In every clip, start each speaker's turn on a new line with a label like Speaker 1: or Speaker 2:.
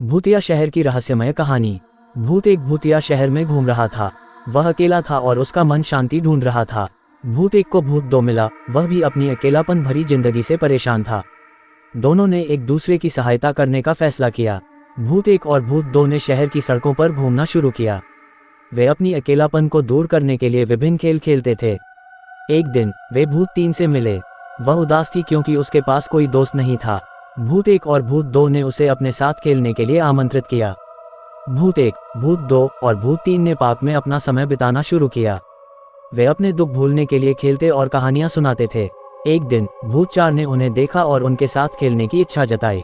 Speaker 1: भूतिया शहर की रहस्यमय कहानी। भूत एक भूतिया शहर में घूम रहा था। वह अकेला था और उसका मन शांति ढूंढ रहा था। भूत एक को भूत दो मिला, वह भी अपनी अकेलापन भरी जिंदगी से परेशान था। दोनों ने एक दूसरे की सहायता करने का फैसला किया। भूत एक और भूत दो ने शहर की सड़कों पर घूमना शुरू किया। वे अपनी अकेलापन को दूर करने के लिए विभिन्न खेल खेलते थे। एक दिन वे भूत तीन से मिले। वह उदास थी क्योंकि उसके पास कोई दोस्त नहीं था। भूत एक और भूत दो ने उसे अपने साथ खेलने के लिए आमंत्रित किया। भूत एक, भूत दो और भूत तीन ने पार्क में अपना समय बिताना शुरू किया। वे अपने दुख भूलने के लिए खेलते और कहानियां सुनाते थे। एक दिन भूत चार ने उन्हें देखा और उनके साथ खेलने की इच्छा जताई।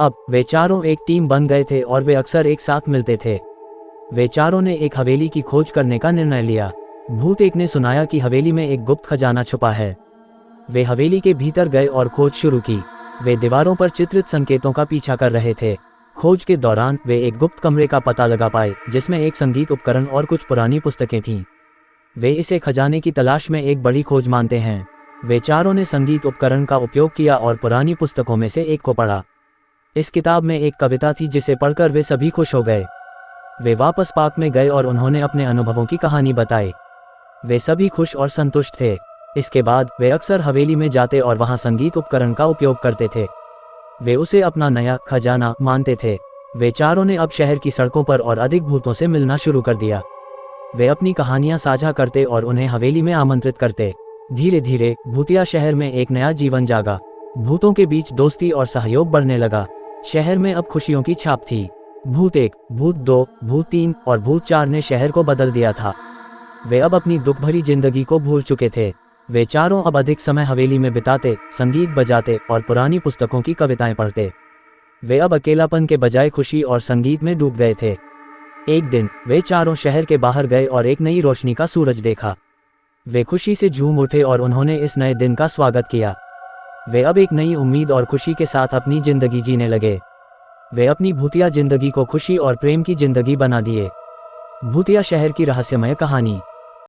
Speaker 1: अब वे चारों एक टीम बन गए थे और वे अक्सर एक साथ मिलते थे। वे चारों ने एक हवेली की खोज करने का निर्णय लिया। भूत एक ने सुनाया कि हवेली में एक गुप्त खजाना छुपा है। वे हवेली के भीतर गए और खोज शुरू की। वे दीवारों पर चित्रित संकेतों का पीछा कर रहे थे। खोज के दौरान वे एक गुप्त कमरे का पता लगा पाए जिसमें एक संगीत उपकरण और कुछ पुरानी पुस्तकें थीं। वे इसे खजाने की तलाश में एक बड़ी खोज मानते हैं। वे चारों ने संगीत उपकरण का उपयोग किया और पुरानी पुस्तकों में से एक को पढ़ा। इस किताब में एक कविता थी जिसे पढ़कर वे सभी खुश हो गए। वे वापस पार्क में गए और उन्होंने अपने अनुभवों की कहानी बताई। वे सभी खुश और संतुष्ट थे। इसके बाद वे अक्सर हवेली में जाते और वहां संगीत उपकरण का उपयोग करते थे। वे उसे अपना नया खजाना मानते थे। वे चारों ने अब शहर की सड़कों पर और अधिक भूतों से मिलना शुरू कर दिया। वे अपनी कहानियां साझा करते और उन्हें हवेली में आमंत्रित करते। धीरे धीरे भूतिया शहर में एक नया जीवन जागा। भूतों के बीच दोस्ती और सहयोग बढ़ने लगा। शहर में अब खुशियों की छाप थी। भूत एक, भूत दो, भूत तीन और भूत चार ने शहर को बदल दिया था। वे अब अपनी दुख भरी जिंदगी को भूल चुके थे। वे चारों अब अधिक समय हवेली में बिताते, संगीत बजाते और पुरानी पुस्तकों की कविताएं पढ़ते। वे अब अकेलापन के बजाय खुशी और संगीत में डूब गए थे। एक दिन वे चारों शहर के बाहर गए और एक नई रोशनी का सूरज देखा। वे खुशी से झूम उठे और उन्होंने इस नए दिन का स्वागत किया। वे अब एक नई उम्मीद और खुशी के साथ अपनी जिंदगी जीने लगे। वे अपनी भूतिया जिंदगी को खुशी और प्रेम की जिंदगी बना दिए। भूतिया शहर की रहस्यमय कहानी।